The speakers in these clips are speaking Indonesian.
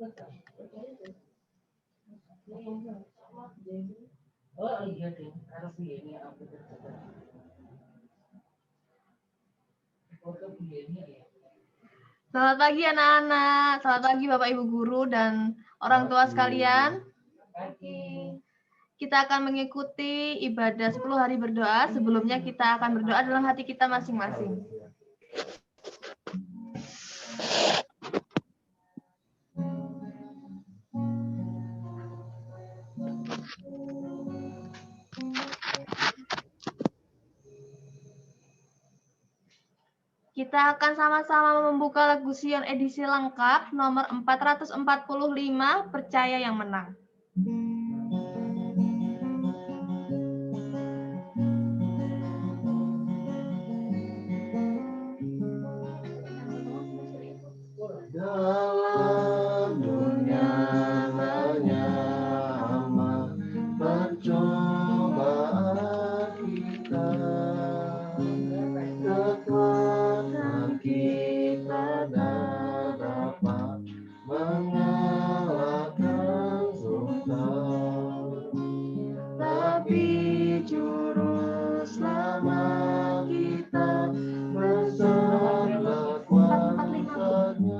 Oh iya deh, harus ini aku Selamat pagi anak-anak, selamat pagi Bapak Ibu guru dan orang tua sekalian. Kita akan mengikuti ibadah 10 hari berdoa. Sebelumnya kita akan berdoa dalam hati kita masing-masing. Kita akan sama-sama membuka lagu Sion edisi lengkap nomor 445, Percaya yang Menang. Dalam dunia menyamar percobaan kita, kekuatan kita tak dapat mengalahkan Sultan. Tapi juru selamat kita besarlah kuasanya.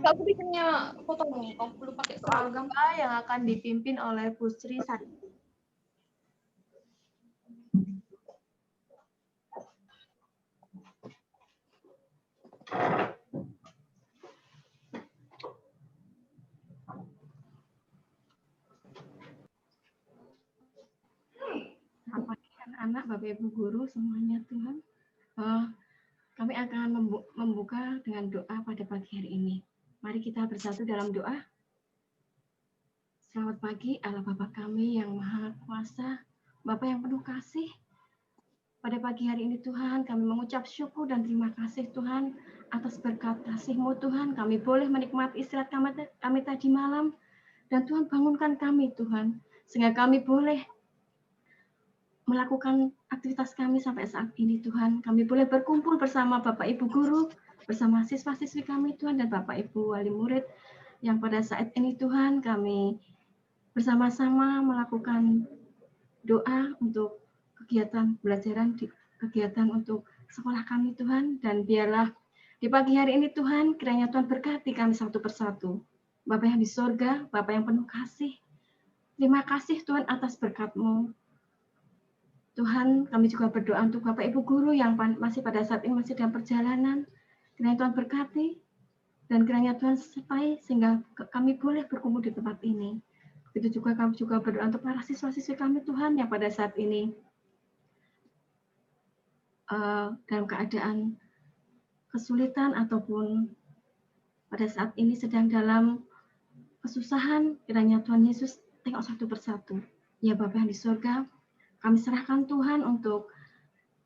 Mbak Putri punya fotomu, kamu perlu pakai seragam yang akan dipimpin oleh Bu Sri Sari. Selamat pagi anak-anak, Bapak Ibu Guru semuanya Tuhan. Kami akan membuka dengan doa pada pagi hari ini. Mari kita bersatu dalam doa. Selamat pagi Allah Bapa kami yang Maha Kuasa, Bapa yang penuh kasih. Pada pagi hari ini Tuhan, kami mengucap syukur dan terima kasih Tuhan atas berkat kasih-Mu Tuhan. Kami boleh menikmati istirahat kami tadi malam. Dan Tuhan bangunkan kami Tuhan, sehingga kami boleh melakukan aktivitas kami sampai saat ini Tuhan. Kami boleh berkumpul bersama Bapak Ibu Guru, bersama siswa-siswi kami Tuhan, dan Bapak Ibu Wali Murid yang pada saat ini Tuhan kami bersama-sama melakukan doa untuk kegiatan pembelajaran, kegiatan untuk sekolah kami Tuhan, dan biarlah di pagi hari ini Tuhan, kiranya Tuhan berkati kami satu persatu. Bapa yang di sorga, Bapa yang penuh kasih, terima kasih Tuhan atas berkat-Mu. Tuhan, kami juga berdoa untuk Bapak Ibu Guru yang masih pada saat ini masih dalam perjalanan. Kiranya Tuhan berkati, dan kiranya Tuhan sertai sehingga kami boleh berkumpul di tempat ini. Begitu juga kami juga berdoa untuk para siswa-siswi kami Tuhan yang pada saat ini dalam keadaan kesulitan ataupun pada saat ini sedang dalam kesusahan, kiranya Tuhan Yesus tengok satu persatu. Ya Bapa yang di surga, kami serahkan Tuhan untuk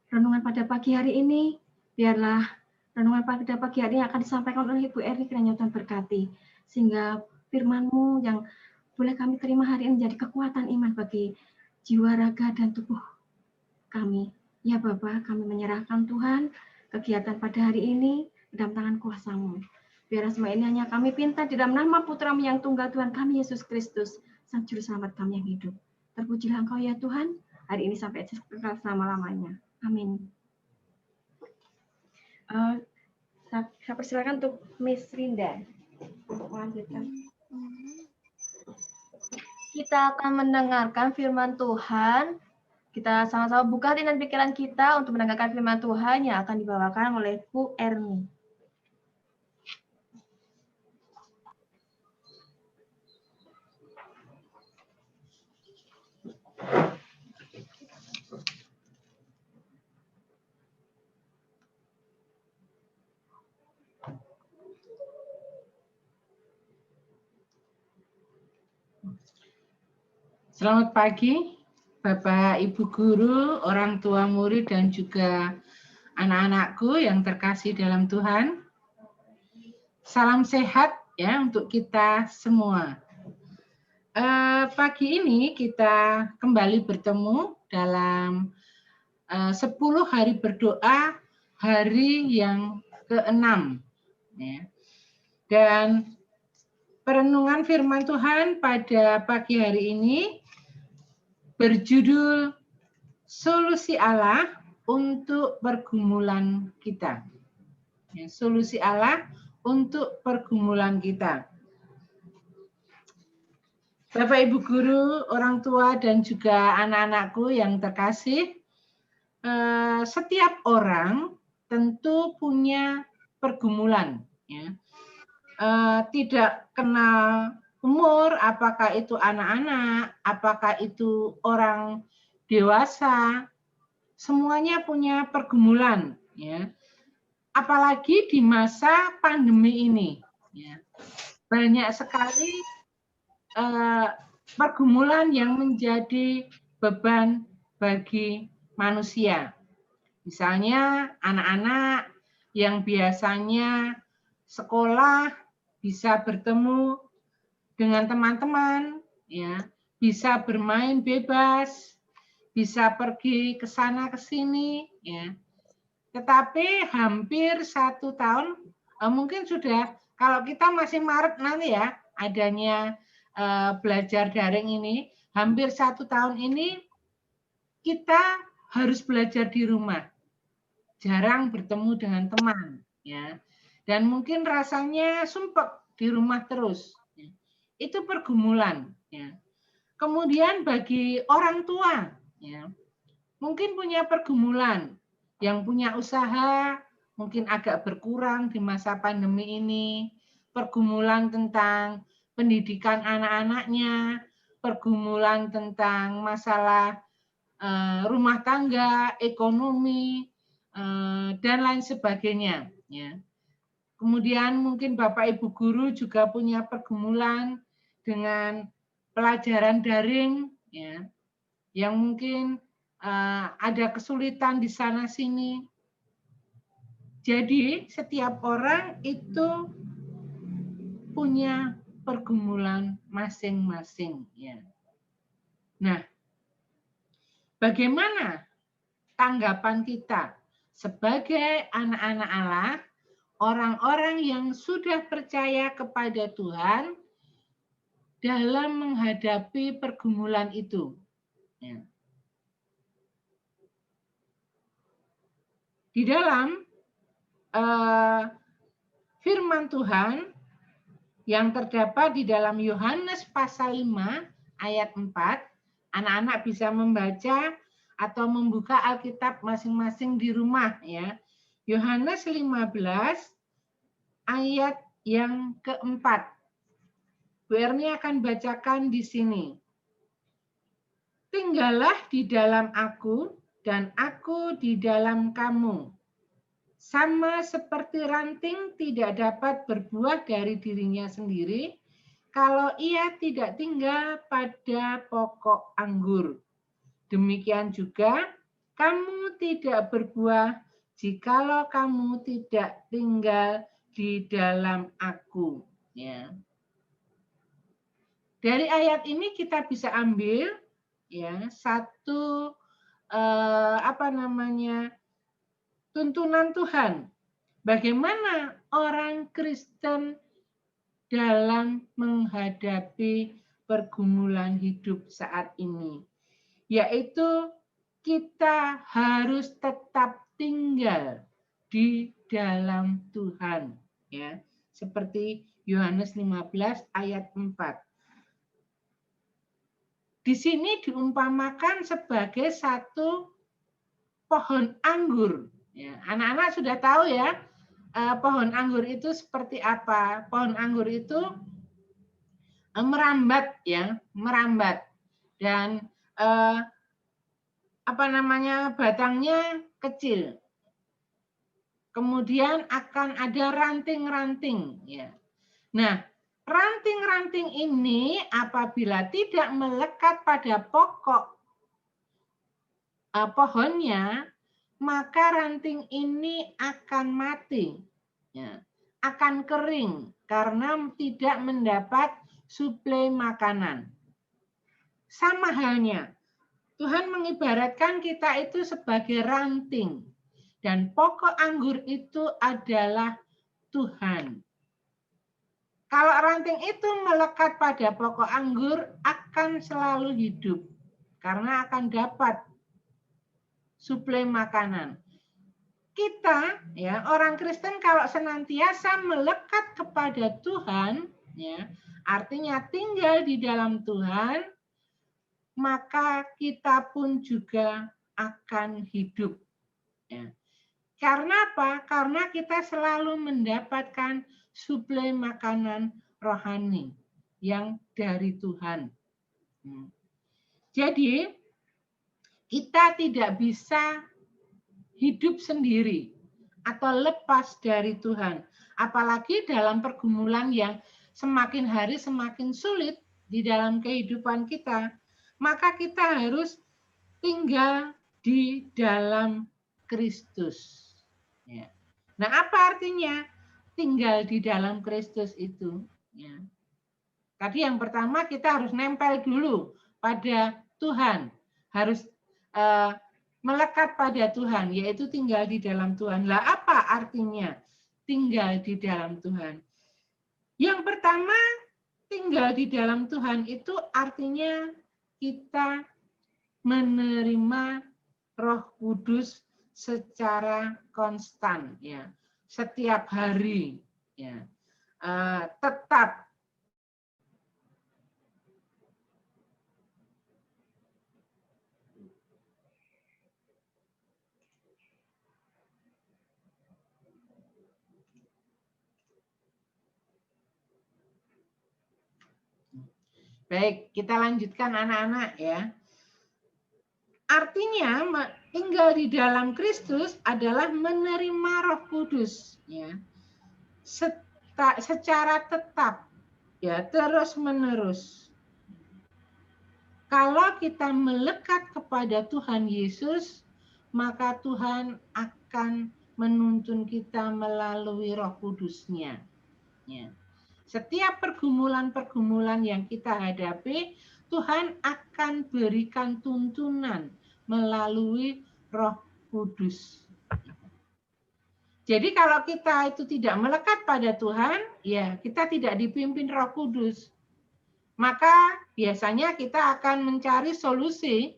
renungan pada pagi hari ini. Biarlah renungan pada pagi hari ini akan disampaikan oleh Ibu Eri, kiranya Tuhan berkati. Sehingga firman-Mu yang boleh kami terima hari ini menjadi kekuatan iman bagi jiwa, raga, dan tubuh kami. Ya Bapa, kami menyerahkan Tuhan kegiatan pada hari ini dalam tangan kuasa-Mu. Biar semua ini hanya kami pinta di dalam nama Putra-Mu yang tunggal Tuhan kami Yesus Kristus, Sang Juru Selamat kami yang hidup. Terpujilah Engkau ya Tuhan, hari ini sampai kekal selama-lamanya. Amin. Saya persilakan untuk Miss Rinda untuk melanjutkan. Kita akan mendengarkan firman Tuhan. Kita sama-sama buka hati dan pikiran kita untuk mendengarkan firman Tuhan yang akan dibawakan oleh Bu Erni. Selamat pagi, Bapak, Ibu Guru, orang tua murid, dan juga anak-anakku yang terkasih dalam Tuhan. Salam sehat ya untuk kita semua. Pagi ini kita kembali bertemu dalam 10 hari berdoa, hari yang ke-6. Ya. Dan perenungan firman Tuhan pada pagi hari ini berjudul Solusi Allah untuk Pergumulan Kita. Ya, solusi Allah untuk pergumulan kita. Bapak Ibu Guru, orang tua, dan juga anak-anakku yang terkasih, setiap orang tentu punya pergumulan. Ya. Tidak kenal umur, apakah itu anak-anak, apakah itu orang dewasa, semuanya punya pergumulan, ya. Apalagi di masa pandemi ini, ya. Banyak sekali pergumulan yang menjadi beban bagi manusia. Misalnya anak-anak yang biasanya sekolah bisa bertemu dengan teman-teman, ya, bisa bermain bebas, bisa pergi ke sana ke sini, ya. Tetapi hampir 1 tahun, mungkin sudah, kalau kita masih Maret nanti ya, adanya belajar daring ini, hampir 1 tahun ini kita harus belajar di rumah, jarang bertemu dengan teman, ya. Dan mungkin rasanya sumpek di rumah terus. Itu pergumulan. Ya. Kemudian bagi orang tua, ya, mungkin punya pergumulan, yang punya usaha mungkin agak berkurang di masa pandemi ini, pergumulan tentang pendidikan anak-anaknya, pergumulan tentang masalah rumah tangga, ekonomi, dan lain sebagainya. Ya. Kemudian mungkin Bapak Ibu guru juga punya pergumulan dengan pelajaran daring, ya, yang mungkin ada kesulitan di sana sini. Jadi setiap orang itu punya pergumulan masing-masing. Ya. Nah, bagaimana tanggapan kita sebagai anak-anak Allah, orang-orang yang sudah percaya kepada Tuhan dalam menghadapi pergumulan itu? Ya. Di dalam firman Tuhan yang terdapat di dalam Yohanes pasal 5 ayat 4, anak-anak bisa membaca atau membuka Alkitab masing-masing di rumah ya. Yohanes 15 ayat yang keempat. Bu Erni akan bacakan di sini. Tinggallah di dalam aku dan aku di dalam kamu. Sama seperti ranting tidak dapat berbuah dari dirinya sendiri kalau ia tidak tinggal pada pokok anggur. Demikian juga kamu tidak berbuah jikalau kamu tidak tinggal di dalam aku. Ya. Dari ayat ini kita bisa ambil ya satu tuntunan Tuhan. Bagaimana orang Kristen dalam menghadapi pergumulan hidup saat ini? Yaitu kita harus tetap tinggal di dalam Tuhan. Ya, seperti Yohanes 15 ayat 4. Di sini diumpamakan sebagai satu pohon anggur. Ya, anak-anak sudah tahu ya, pohon anggur itu seperti apa? Pohon anggur itu merambat ya, merambat dan batangnya kecil. Kemudian akan ada ranting-ranting ya. Nah, ranting-ranting ini apabila tidak melekat pada pokok pohonnya, maka ranting ini akan mati, ya, akan kering karena tidak mendapat suplai makanan. Sama halnya, Tuhan mengibaratkan kita itu sebagai ranting dan pokok anggur itu adalah Tuhan. Kalau ranting itu melekat pada pokok anggur akan selalu hidup karena akan dapat suplai makanan. Kita ya orang Kristen kalau senantiasa melekat kepada Tuhan ya, artinya tinggal di dalam Tuhan, maka kita pun juga akan hidup. Ya. Karena apa? Karena kita selalu mendapatkan suplai makanan rohani yang dari Tuhan. Jadi kita tidak bisa hidup sendiri atau lepas dari Tuhan. Apalagi dalam pergumulan yang semakin hari semakin sulit di dalam kehidupan kita. Maka kita harus tinggal di dalam Kristus. Ya. Nah, apa artinya tinggal di dalam Kristus itu? Ya. Tadi yang pertama kita harus nempel dulu pada Tuhan. Harus melekat pada Tuhan, yaitu tinggal di dalam Tuhan. Lah apa artinya tinggal di dalam Tuhan? Yang pertama, tinggal di dalam Tuhan itu artinya kita menerima Roh Kudus secara konstan, ya, setiap hari, ya. tetap. Baik, kita lanjutkan anak-anak ya. Artinya tinggal di dalam Kristus adalah menerima Roh Kudus ya. Secara tetap ya, terus-menerus. Kalau kita melekat kepada Tuhan Yesus, maka Tuhan akan menuntun kita melalui Roh Kudus-Nya. Ya. Setiap pergumulan-pergumulan yang kita hadapi, Tuhan akan berikan tuntunan melalui Roh Kudus. Jadi kalau kita itu tidak melekat pada Tuhan, ya kita tidak dipimpin Roh Kudus. Maka biasanya kita akan mencari solusi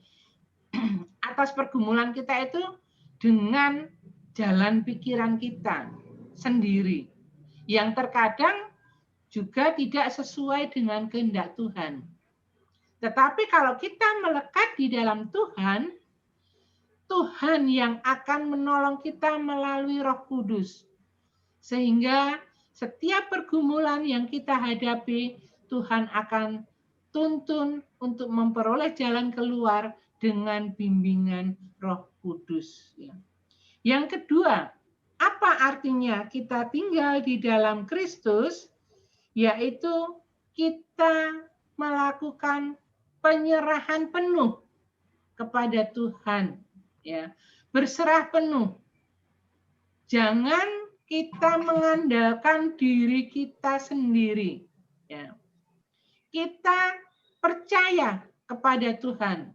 atas pergumulan kita itu dengan jalan pikiran kita sendiri. Yang terkadang juga tidak sesuai dengan kehendak Tuhan. Tetapi kalau kita melekat di dalam Tuhan, Tuhan yang akan menolong kita melalui Roh Kudus. Sehingga setiap pergumulan yang kita hadapi, Tuhan akan tuntun untuk memperoleh jalan keluar dengan bimbingan Roh Kudus. Yang kedua, apa artinya kita tinggal di dalam Kristus? Yaitu kita melakukan penyerahan penuh kepada Tuhan, ya, berserah penuh. Jangan kita mengandalkan diri kita sendiri, ya. Kita percaya kepada Tuhan.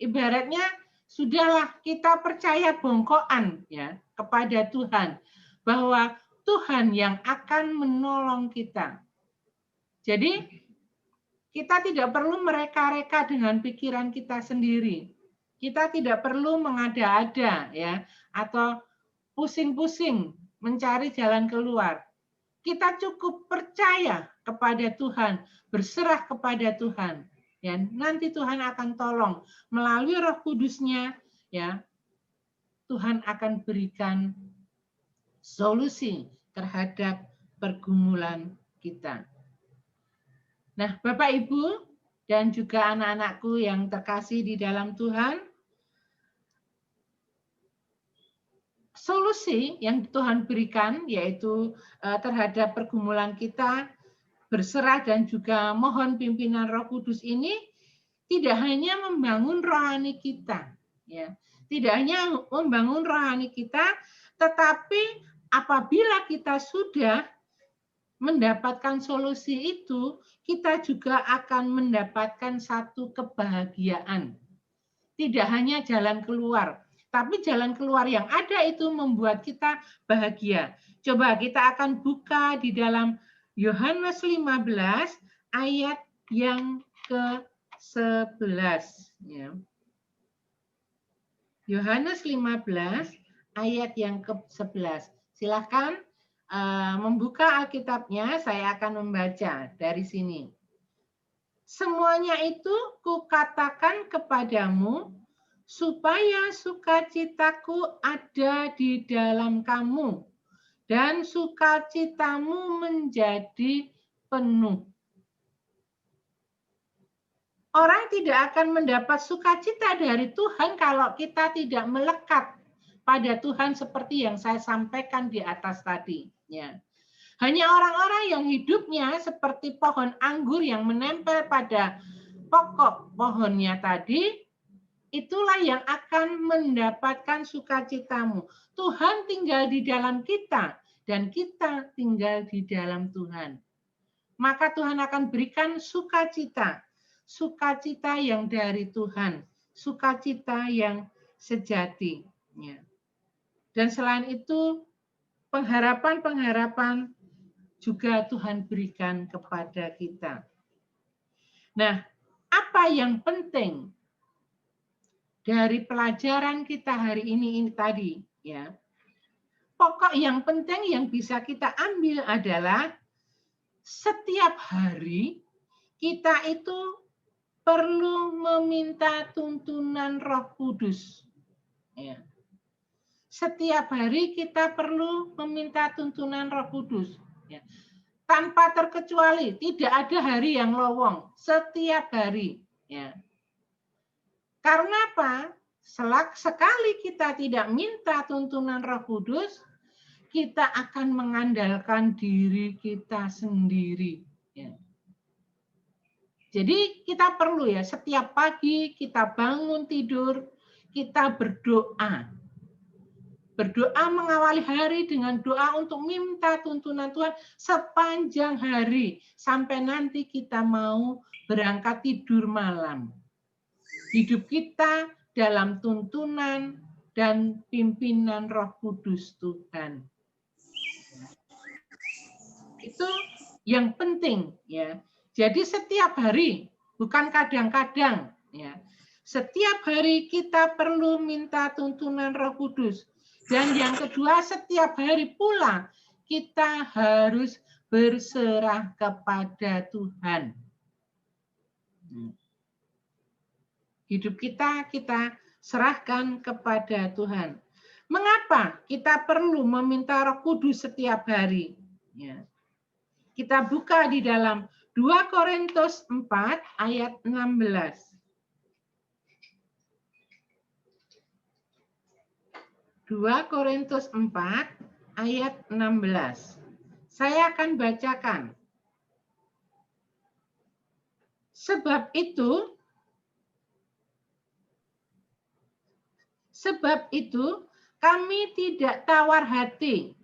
Ibaratnya sudahlah kita percaya bongkoan ya kepada Tuhan bahwa Tuhan yang akan menolong kita. Jadi kita tidak perlu mereka-reka dengan pikiran kita sendiri. Kita tidak perlu mengada-ada ya atau pusing-pusing mencari jalan keluar. Kita cukup percaya kepada Tuhan, berserah kepada Tuhan. Ya, nanti Tuhan akan tolong melalui Roh Kudus-Nya ya. Tuhan akan berikan solusi terhadap pergumulan kita. Nah, Bapak Ibu dan juga anak-anakku yang terkasih di dalam Tuhan, solusi yang Tuhan berikan yaitu terhadap pergumulan kita, berserah dan juga mohon pimpinan Roh Kudus ini tidak hanya membangun rohani kita, ya, tidak hanya membangun rohani kita, tetapi apabila kita sudah mendapatkan solusi itu, kita juga akan mendapatkan satu kebahagiaan. Tidak hanya jalan keluar, tapi jalan keluar yang ada itu membuat kita bahagia. Coba kita akan buka di dalam Yohanes 15 ayat yang ke-11. Ya. Yohanes 15 ayat yang ke-11. Silahkan membuka Alkitabnya, saya akan membaca dari sini. Semuanya itu kukatakan kepadamu, supaya sukacitaku ada di dalam kamu, dan sukacitamu menjadi penuh. Orang tidak akan mendapat sukacita dari Tuhan kalau kita tidak melekat pada Tuhan seperti yang saya sampaikan di atas tadi. Ya. Hanya orang-orang yang hidupnya seperti pohon anggur yang menempel pada pokok pohonnya tadi, itulah yang akan mendapatkan sukacitamu. Tuhan tinggal di dalam kita dan kita tinggal di dalam Tuhan. Maka Tuhan akan berikan sukacita. Sukacita yang dari Tuhan. Sukacita yang sejati. Dan selain itu, pengharapan-pengharapan juga Tuhan berikan kepada kita. Nah, apa yang penting dari pelajaran kita hari ini tadi, ya? pokok yang penting yang bisa kita ambil adalah setiap hari kita itu perlu meminta tuntunan Roh Kudus. Ya. Setiap hari kita perlu meminta tuntunan Roh Kudus. Ya. Tanpa terkecuali, tidak ada hari yang lowong. Setiap hari. Ya. Karena apa? Sekali kita tidak minta tuntunan Roh Kudus, kita akan mengandalkan diri kita sendiri. Ya. Jadi kita perlu ya setiap pagi kita bangun tidur, kita berdoa. Berdoa mengawali hari dengan doa untuk minta tuntunan Tuhan sepanjang hari. Sampai nanti kita mau berangkat tidur malam. Hidup kita dalam tuntunan dan pimpinan Roh Kudus Tuhan. Itu yang penting ya. Jadi setiap hari, bukan kadang-kadang ya. Setiap hari kita perlu minta tuntunan Roh Kudus. Dan yang kedua, setiap hari pula kita harus berserah kepada Tuhan. Hidup kita serahkan kepada Tuhan. Mengapa kita perlu meminta Roh Kudus setiap hari? Ya. Kita buka di dalam 2 Korintus 4 ayat 16. 2 Korintus 4 ayat 16. Saya akan bacakan. Sebab itu kami tidak tawar hati,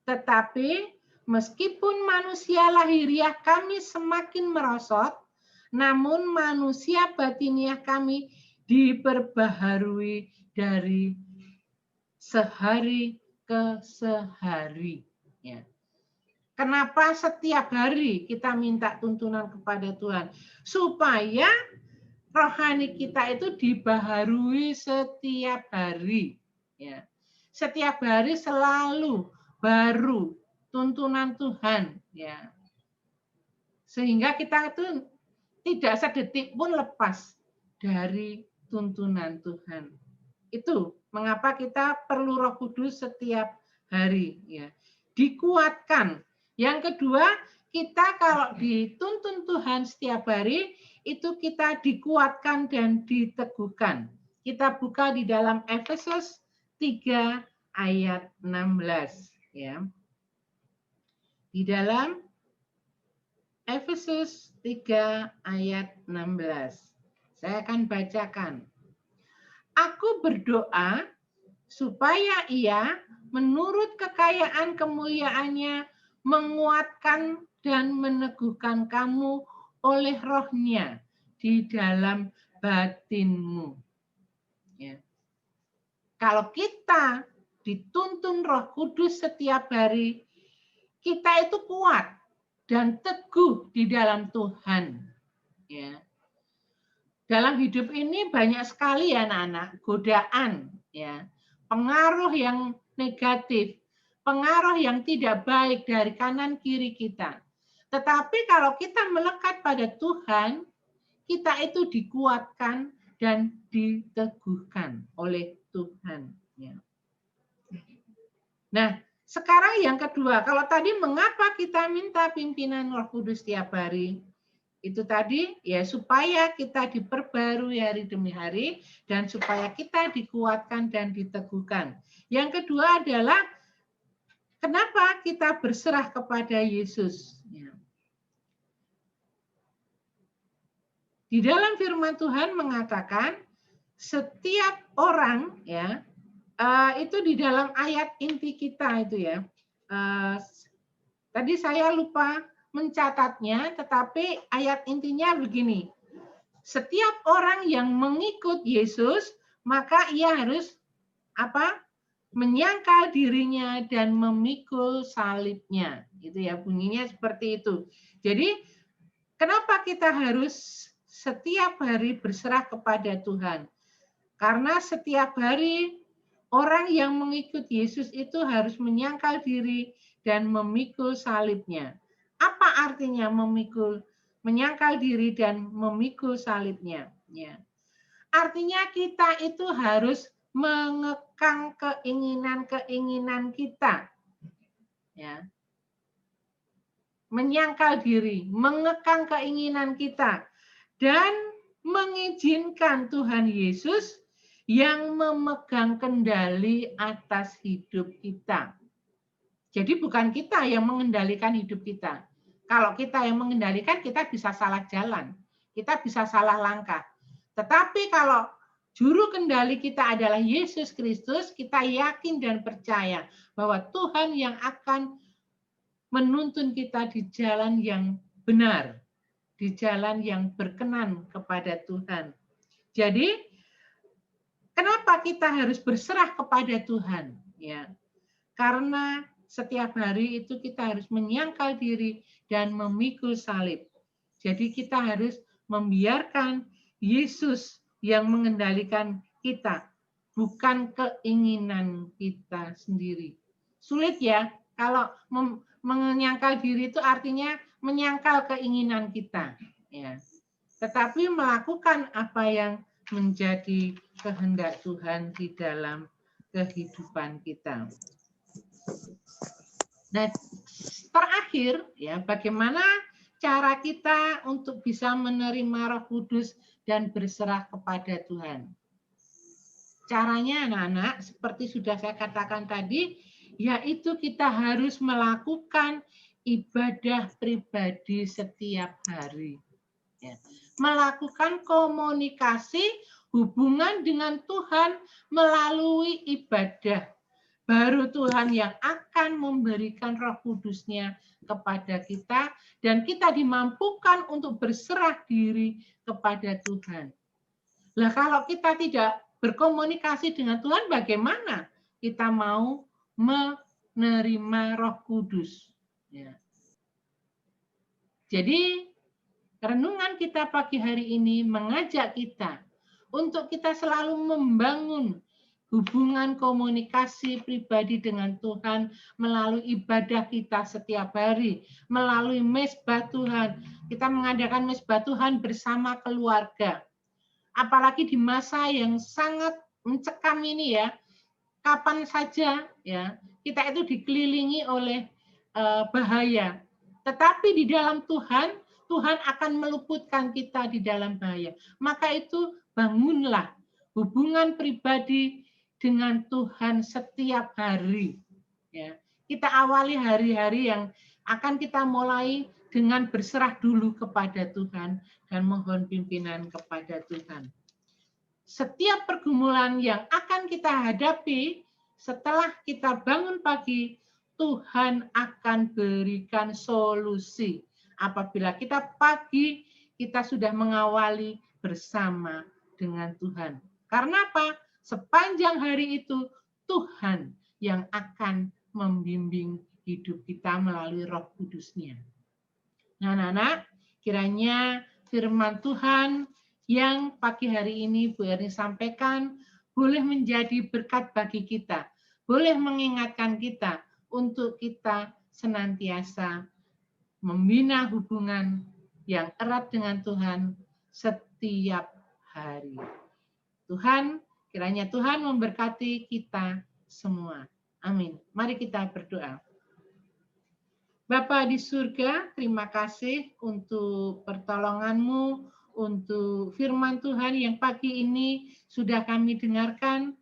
tetapi meskipun manusia lahiriah kami semakin merosot, namun manusia batiniah kami diperbaharui dari sehari ke sehari. Ya. Kenapa setiap hari kita minta tuntunan kepada Tuhan? Supaya rohani kita itu dibaharui setiap hari. Ya. Setiap hari selalu baru tuntunan Tuhan, ya. Sehingga kita itu tidak sedetik pun lepas dari tuntunan Tuhan. Itu mengapa kita perlu Roh Kudus setiap hari, ya. Dikuatkan. Yang kedua, kita kalau dituntun Tuhan setiap hari, itu kita dikuatkan dan diteguhkan. Kita buka di dalam Efesus 3 ayat 16, ya. Di dalam Efesus 3 ayat 16. Saya akan bacakan. Aku berdoa supaya Ia menurut kekayaan kemuliaannya menguatkan dan meneguhkan kamu oleh Roh-Nya di dalam batinmu. Ya. Kalau kita dituntun Roh Kudus setiap hari, kita itu kuat dan teguh di dalam Tuhan. Ya. Dalam hidup ini banyak sekali ya anak-anak, godaan, ya, pengaruh yang negatif, pengaruh yang tidak baik dari kanan kiri kita. Tetapi kalau kita melekat pada Tuhan, kita itu dikuatkan dan diteguhkan oleh Tuhan. Ya. Nah, sekarang yang kedua, kalau tadi mengapa kita minta pimpinan Roh Kudus setiap hari? Itu tadi ya supaya kita diperbarui hari demi hari dan supaya kita dikuatkan dan diteguhkan. Yang kedua adalah kenapa kita berserah kepada Yesus. Ya. Di dalam firman Tuhan mengatakan setiap orang ya itu di dalam ayat inti kita itu ya. Tadi saya lupa mencatatnya, tetapi ayat intinya begini. Setiap orang yang mengikut Yesus, maka ia harus apa? Menyangkal dirinya dan memikul salibnya. Itu ya bunyinya seperti itu. Jadi kenapa kita harus setiap hari berserah kepada Tuhan? Karena setiap hari Orang yang mengikut Yesus itu harus menyangkal diri dan memikul salibnya. Apa artinya menyangkal diri dan memikul salibnya? Ya. Artinya kita itu harus mengekang keinginan-keinginan kita. Ya. Menyangkal diri, mengekang keinginan kita, dan mengizinkan Tuhan Yesus yang memegang kendali atas hidup kita. Jadi bukan kita yang mengendalikan hidup kita. Kalau kita yang mengendalikan, kita bisa salah jalan, kita bisa salah langkah. Tetapi kalau juru kendali kita adalah Yesus Kristus, kita yakin dan percaya bahwa Tuhan yang akan menuntun kita di jalan yang benar, di jalan yang berkenan kepada Tuhan. Jadi, kenapa kita harus berserah kepada Tuhan? Ya, karena setiap hari itu kita harus menyangkal diri dan memikul salib. Jadi kita harus membiarkan Yesus yang mengendalikan kita, bukan keinginan kita sendiri. Sulit ya, kalau menyangkal diri itu artinya menyangkal keinginan kita, ya. Tetapi melakukan apa yang menjadi kehendak Tuhan di dalam kehidupan kita. Nah, terakhir ya, bagaimana cara kita untuk bisa menerima Roh Kudus dan berserah kepada Tuhan? Caranya anak-anak, seperti sudah saya katakan tadi, yaitu kita harus melakukan ibadah pribadi setiap hari. Ya. Melakukan komunikasi hubungan dengan Tuhan melalui ibadah. Baru Tuhan yang akan memberikan Roh Kudus-Nya kepada kita, dan kita dimampukan untuk berserah diri kepada Tuhan. Nah, kalau kita tidak berkomunikasi dengan Tuhan, bagaimana kita mau menerima Roh Kudus? Ya. Jadi, renungan kita pagi hari ini mengajak kita untuk kita selalu membangun hubungan komunikasi pribadi dengan Tuhan melalui ibadah kita setiap hari, melalui mezbah Tuhan. Kita mengadakan mezbah Tuhan bersama keluarga. Apalagi di masa yang sangat mencekam ini ya, kapan saja ya kita itu dikelilingi oleh bahaya. Tetapi di dalam Tuhan, Tuhan akan meluputkan kita di dalam bahaya. Maka itu bangunlah hubungan pribadi dengan Tuhan setiap hari. Ya, kita awali hari-hari yang akan kita mulai dengan berserah dulu kepada Tuhan dan mohon pimpinan kepada Tuhan. Setiap pergumulan yang akan kita hadapi setelah kita bangun pagi, Tuhan akan berikan solusi. Apabila kita pagi, kita sudah mengawali bersama dengan Tuhan. Karena apa? Sepanjang hari itu, Tuhan yang akan membimbing hidup kita melalui Roh Kudus-Nya. Nah, anak-anak, kiranya firman Tuhan yang pagi hari ini Bu Erni sampaikan boleh menjadi berkat bagi kita, boleh mengingatkan kita untuk kita senantiasa membina hubungan yang erat dengan Tuhan setiap hari. Tuhan, kiranya Tuhan memberkati kita semua. Amin. Mari kita berdoa. Bapa di surga, terima kasih untuk pertolongan-Mu, untuk firman Tuhan yang pagi ini sudah kami dengarkan.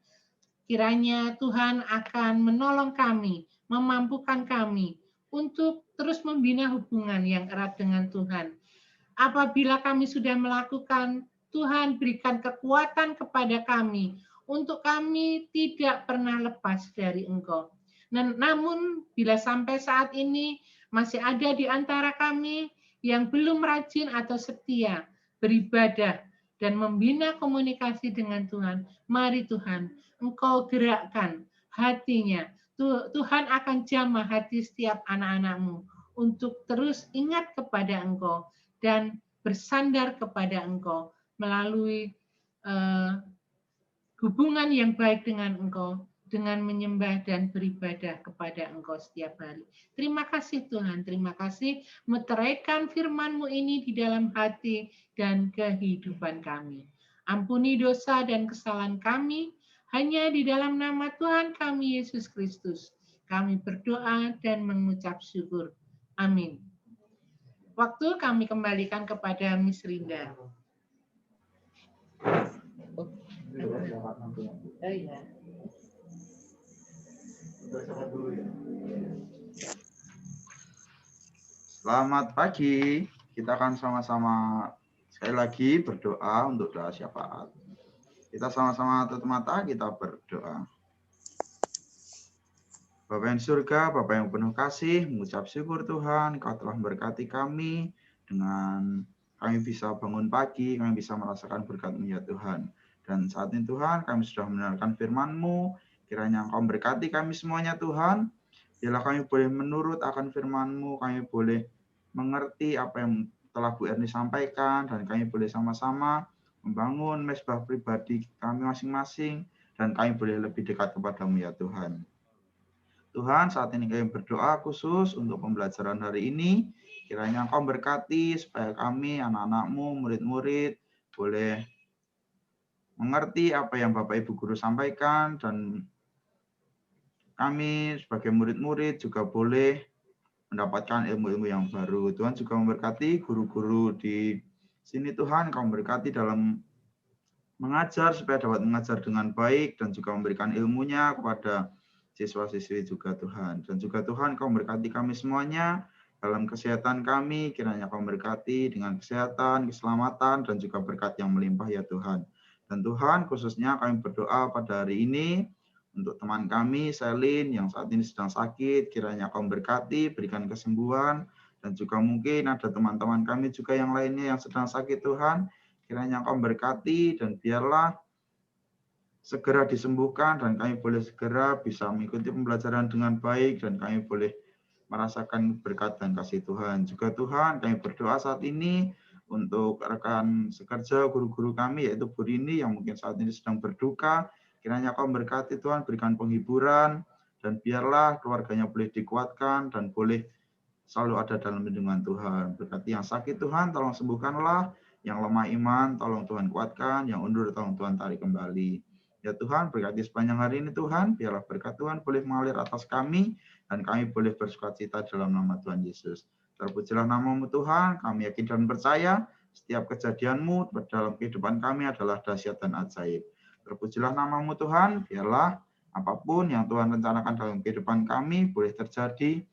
Kiranya Tuhan akan menolong kami, memampukan kami untuk terus membina hubungan yang erat dengan Tuhan. Apabila kami sudah melakukan, Tuhan berikan kekuatan kepada kami untuk kami tidak pernah lepas dari Engkau. Namun bila sampai saat ini masih ada di antara kami yang belum rajin atau setia beribadah dan membina komunikasi dengan Tuhan, mari Tuhan, Engkau gerakkan hatinya. Tuhan akan jamah hati setiap anak-anak-Mu untuk terus ingat kepada Engkau dan bersandar kepada Engkau melalui hubungan yang baik dengan Engkau. dengan menyembah dan beribadah kepada Engkau setiap hari. Terima kasih Tuhan, terima kasih meteraikan firman-Mu ini di dalam hati dan kehidupan kami. Ampuni dosa dan kesalahan kami, hanya di dalam nama Tuhan kami Yesus Kristus. Kami berdoa dan mengucap syukur. Amin. Waktu kami kembalikan kepada Miss Rinda. Oh iya. Selamat pagi. Kita akan sama-sama sekali lagi berdoa untuk doa syafaat. Kita sama-sama tutup mata, kita berdoa. Bapa yang di surga, Bapa yang penuh kasih, mengucap syukur Tuhan, Kau telah memberkati kami dengan kami bisa bangun pagi, kami bisa merasakan berkat-Mu ya Tuhan. Dan saat ini Tuhan, kami sudah mendengarkan firman-Mu, kiranya Engkau memberkati kami semuanya Tuhan. Biarlah kami boleh menurut akan firman-Mu, kami boleh mengerti apa yang telah Bu Erni sampaikan, dan kami boleh sama-sama membangun mesbah pribadi kami masing-masing, dan kami boleh lebih dekat kepada-Mu ya Tuhan. Tuhan, saat ini kami berdoa khusus untuk pembelajaran hari ini. Kiranya Engkau berkati supaya kami, anak-anak-Mu, murid-murid, boleh mengerti apa yang Bapak Ibu Guru sampaikan, dan kami sebagai murid-murid juga boleh mendapatkan ilmu-ilmu yang baru. Tuhan juga memberkati guru-guru di sini Tuhan, Engkau memberkati dalam mengajar supaya dapat mengajar dengan baik dan juga memberikan ilmunya kepada siswa-siswi juga Tuhan. Dan juga Tuhan Kau memberkati kami semuanya dalam kesehatan kami, kiranya Kau memberkati dengan kesehatan, keselamatan, dan juga berkat yang melimpah ya Tuhan. Dan Tuhan khususnya kami berdoa pada hari ini untuk teman kami, Selin, yang saat ini sedang sakit, kiranya Kau memberkati, berikan kesembuhan, dan juga mungkin ada teman-teman kami juga yang lainnya yang sedang sakit Tuhan, kiranya Kau memberkati, dan biarlah segera disembuhkan dan kami boleh segera bisa mengikuti pembelajaran dengan baik dan kami boleh merasakan berkat dan kasih Tuhan. Juga Tuhan kami berdoa saat ini untuk rekan sekerja guru-guru kami yaitu Bu Rini yang mungkin saat ini sedang berduka. Kiranya Kau memberkati Tuhan, berikan penghiburan dan biarlah keluarganya boleh dikuatkan dan boleh selalu ada dalam lindungan Tuhan. Berkati yang sakit Tuhan, tolong sembuhkanlah. Yang lemah iman, tolong Tuhan kuatkan. Yang undur, tolong Tuhan tarik kembali. Ya Tuhan, berkati sepanjang hari ini Tuhan, biarlah berkat Tuhan boleh mengalir atas kami, dan kami boleh bersukacita dalam nama Tuhan Yesus. Terpujilah nama-Mu Tuhan, kami yakin dan percaya, setiap kejadian-Mu dalam kehidupan kami adalah dahsyat dan ajaib. Terpujilah nama-Mu Tuhan, biarlah apapun yang Tuhan rencanakan dalam kehidupan kami boleh terjadi,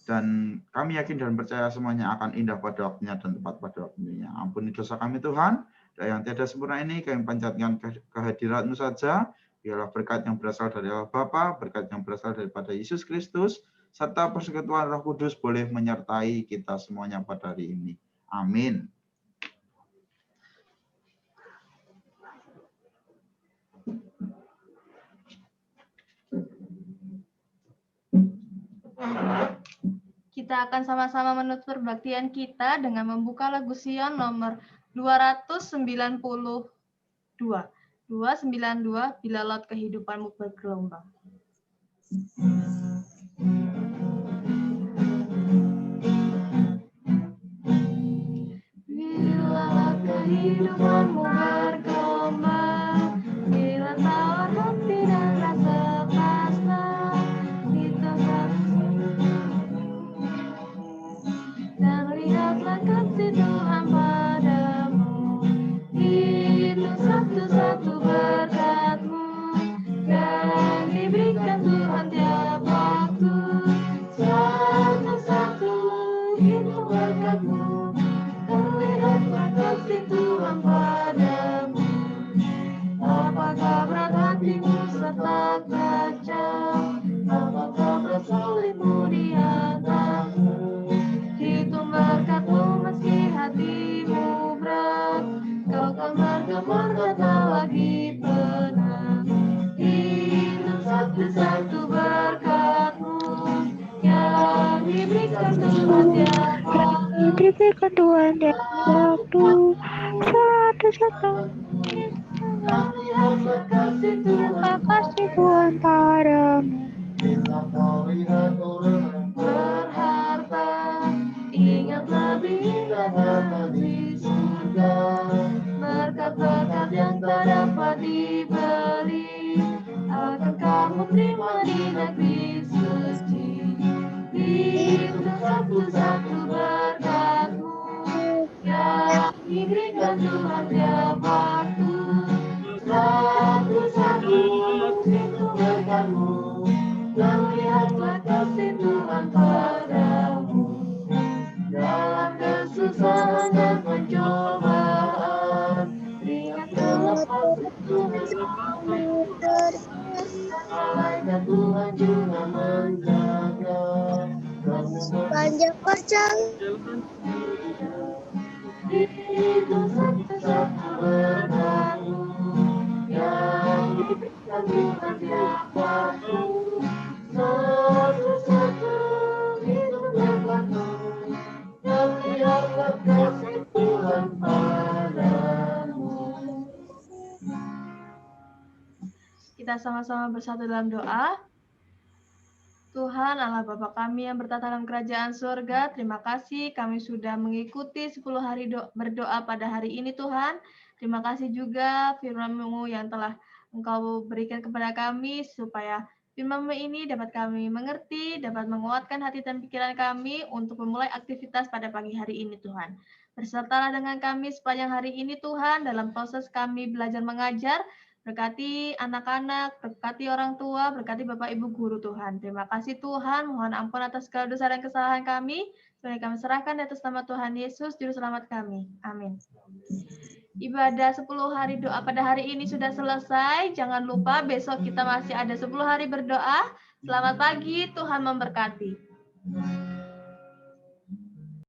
dan kami yakin dan percaya semuanya akan indah pada waktunya dan tepat pada waktunya. Ampuni dosa kami Tuhan, dan yang tiada sempurna ini kami panjatkan kehadirat-Mu saja. Biarlah berkat yang berasal dari Allah Bapa, berkat yang berasal daripada Yesus Kristus, serta persekutuan Roh Kudus boleh menyertai kita semuanya pada hari ini. Amin. Kita akan sama-sama menutup perbaktian kita dengan membuka lagu Sion nomor 292. 292, Bila Laut Kehidupanmu Bergelombang. Bila laut kehidupanmu bergelombang, bila tawar hati dan rasa pasrah, dan lihatlah kasih Tuhan padamu, itu satu-satu berkat-Mu yang diberikan Tuhan tiap waktu. Satu-satu itu berkat-Mu, terlihatlah kasih Tuhan padamu. Apakah berat hatimu serta kacau, apakah berat salibmu di atasmu, hitung berkat-Mu meski hatimu berat, kau kan bergema tak lagi tenang. Hitung satu-satu berkat-Mu yang diberikan Tuhan tiap waktu. Satu-satu Dan lihatlah kasih Tuhan padamu. Bila kau lihat orang Berharta, ingat lebih indah harta di surga. Berkat-berkat yang tak dapat dibeli, akan kamu terima di negeri suci. Itu satu-satu berkatmu yang diberikan Tuhan tiap waktu. Satu-satu itu berkatmu, dan lihatlah kasih Tuhan padamu. Dalam kesusahan dan pencobaan, ingatlah kasih Tuhan kamu. Malaikat Tuhan juga menjaga kamu. Sepanjang perjalanan Itu satu-satu berkatmu yang diberikan Tuhan tiap waktu. Satu-satu itu berkatmu, dan lihatlah kasih Tuhan padamu. Kita sama-sama bersatu dalam doa. Tuhan Allah Bapa kami yang bertata dalam kerajaan surga, terima kasih kami sudah mengikuti 10 hari berdoa pada hari ini Tuhan. Terima kasih juga firman-Mu yang telah Engkau berikan kepada kami supaya firman-Mu ini dapat kami mengerti, dapat menguatkan hati dan pikiran kami untuk memulai aktivitas pada pagi hari ini Tuhan. Bersertalah dengan kami sepanjang hari ini Tuhan dalam proses kami belajar mengajar. Berkati anak-anak, berkati orang tua, berkati Bapak Ibu Guru Tuhan. Terima kasih Tuhan, mohon ampun atas segala dosa dan kesalahan kami. Supaya kami serahkan di atas nama Tuhan Yesus, Juru Selamat kami. Amin. Ibadah 10 hari doa pada hari ini sudah selesai. Jangan lupa besok kita masih ada 10 hari berdoa. Selamat pagi, Tuhan memberkati.